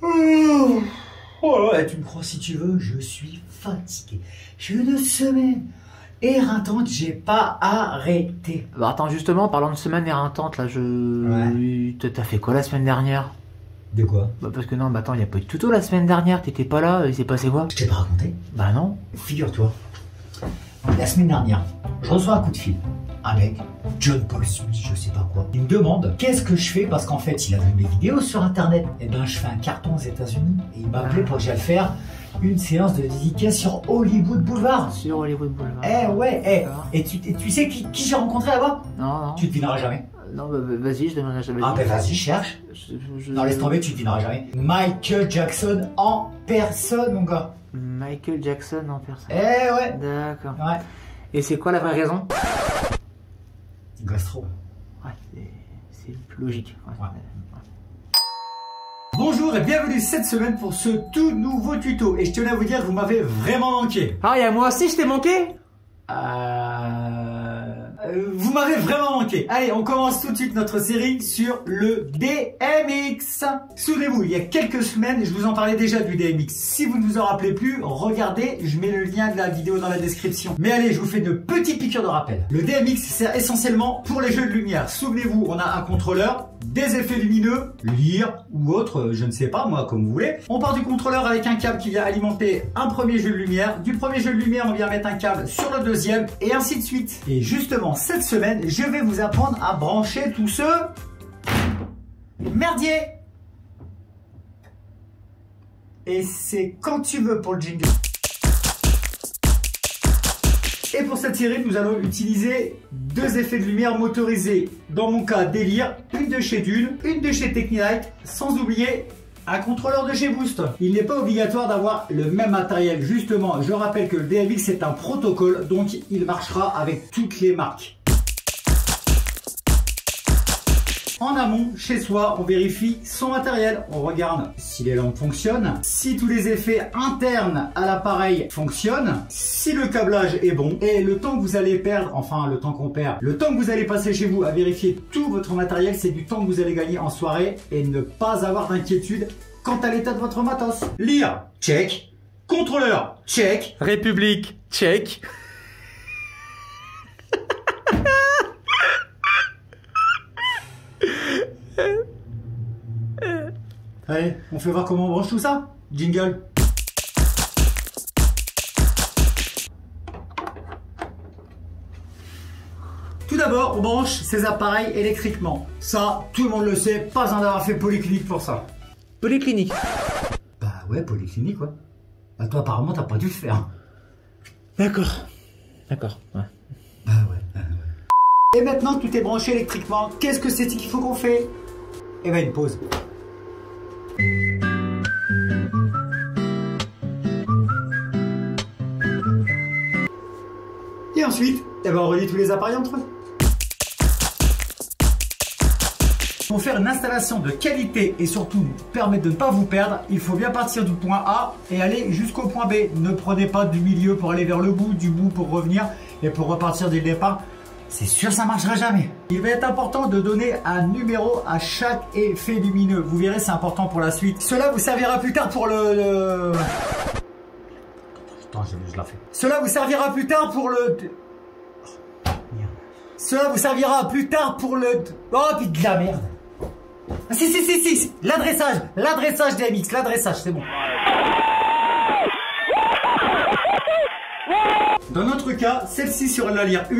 Oh ouais, tu me crois si tu veux, je suis fatigué. J'ai une semaine éreintante, j'ai pas arrêté. Bah attends, justement, parlant de semaine éreintante, là, Ouais. T'as fait quoi la semaine dernière? De quoi? Bah parce que non, bah attends, y a pas eu de tuto la semaine dernière, t'étais pas là, il s'est passé quoi? Je t'ai pas raconté? Bah non. Figure-toi, la semaine dernière, je reçois un coup de fil. Un mec, John Paul Smith, je sais pas quoi. Il me demande qu'est-ce que je fais parce qu'en fait, il a vu mes vidéos sur internet. Et ben, je fais un carton aux États-Unis et il m'a appelé pour que j'aille faire une séance de dédicace sur Hollywood Boulevard. Sur Hollywood Boulevard. Eh ouais, eh. D'accord. Et tu sais qui j'ai rencontré là-bas? Non, non. Tu devineras jamais. Non, bah, vas-y, je devinerai jamais. Ah ben vas-y, cherche. Non, laisse tomber, tu devineras jamais. Michael Jackson en personne, mon gars. Michael Jackson en personne. Eh ouais. D'accord. Ouais. Et c'est quoi la vraie raison? Gastro. Ouais, c'est logique. Ouais. Ouais. Bonjour et bienvenue cette semaine pour ce tout nouveau tuto. Et je tenais à vous dire que vous m'avez vraiment manqué. Ah, et à moi aussi, je t'ai manqué? Vous m'avez vraiment manqué. Allez, on commence tout de suite notre série sur le DMX. Souvenez-vous, il y a quelques semaines, je vous en parlais déjà du DMX. Si vous ne vous en rappelez plus, regardez, je mets le lien de la vidéo dans la description. Mais allez, je vous fais une petite piqûre de rappel. Le DMX sert essentiellement pour les jeux de lumière. Souvenez-vous, on a un contrôleur, des effets lumineux, lire ou autre, je ne sais pas moi, comme vous voulez. On part du contrôleur avec un câble qui vient alimenter un premier jeu de lumière. Du premier jeu de lumière, on vient mettre un câble sur le deuxième et ainsi de suite. Et justement, cette semaine, je vais vous apprendre à brancher tout ce merdier. Et c'est quand tu veux pour le jingle. Et pour cette série, nous allons utiliser deux effets de lumière motorisés. Dans mon cas, Délire, une de chez Dune, une de chez Technilight, sans oublier un contrôleur de chez Boost. Il n'est pas obligatoire d'avoir le même matériel. Justement, je rappelle que le DMX est un protocole, donc il marchera avec toutes les marques. En amont, chez soi, on vérifie son matériel. On regarde si les lampes fonctionnent, si tous les effets internes à l'appareil fonctionnent, si le câblage est bon. Et le temps que vous allez perdre, enfin le temps qu'on perd, le temps que vous allez passer chez vous à vérifier tout votre matériel, c'est du temps que vous allez gagner en soirée et ne pas avoir d'inquiétude quant à l'état de votre matos. Lire, check. Contrôleur, check. République, check. Allez, on fait voir comment on branche tout ça. Jingle. Tout d'abord, on branche ces appareils électriquement. Ça, tout le monde le sait, pas besoin d'avoir fait polyclinique pour ça. Polyclinique. Bah ouais, polyclinique, ouais. Bah toi, apparemment, t'as pas dû le faire. D'accord. D'accord, ouais. Bah ouais. Et maintenant que tout est branché électriquement, qu'est-ce que c'est qu'il faut qu'on fait? Eh ben, une pause. Et ensuite, eh ben on relie tous les appareils entre eux. Pour faire une installation de qualité et surtout permettre de ne pas vous perdre, il faut bien partir du point A et aller jusqu'au point B. Ne prenez pas du milieu pour aller vers le bout, du bout pour revenir et pour repartir dès le départ. C'est sûr, ça marchera jamais. Il va être important de donner un numéro à chaque effet lumineux. Vous verrez, c'est important pour la suite. Cela vous servira plus tard pour le... Attends, je la fais. Cela vous servira plus tard pour le... Oh, merde. Cela vous servira plus tard pour le... Oh, puis de la merde. Ah, si. L'adressage DMX, l'adressage, c'est bon. Dans notre cas, celle-ci sera la lire 1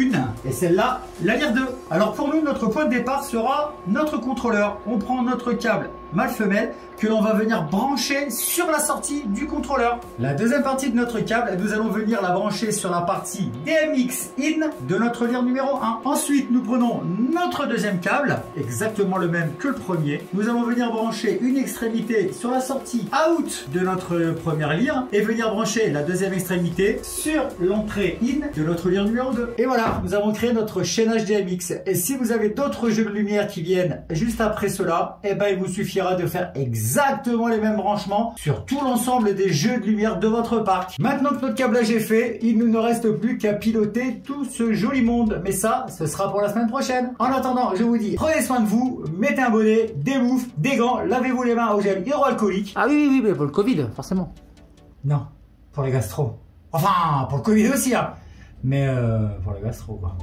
et celle-là, la lire 2. Alors pour nous, notre point de départ sera notre contrôleur. On prend notre câble mâle-femelle que l'on va venir brancher sur la sortie du contrôleur. La deuxième partie de notre câble, nous allons venir la brancher sur la partie DMX in de notre lire numéro 1. Ensuite, nous prenons notre deuxième câble, exactement le même que le premier. Nous allons venir brancher une extrémité sur la sortie out de notre première lire et venir brancher la deuxième extrémité sur l'entrée in de notre lire numéro 2. Et voilà, nous avons créé notre chaînage DMX. Et si vous avez d'autres jeux de lumière qui viennent juste après cela, eh ben il vous suffira suffira de faire exactement les mêmes branchements sur tout l'ensemble des jeux de lumière de votre parc. Maintenant que notre câblage est fait, il ne nous reste plus qu'à piloter tout ce joli monde. Mais ça, ce sera pour la semaine prochaine. En attendant, je vous dis, prenez soin de vous, mettez un bonnet, des bouffes, des gants, lavez-vous les mains au gel hydroalcoolique. Ah oui, mais pour le Covid, forcément. Non, pour les gastro. Enfin, pour le Covid aussi, hein. Mais pour les gastro, quoi.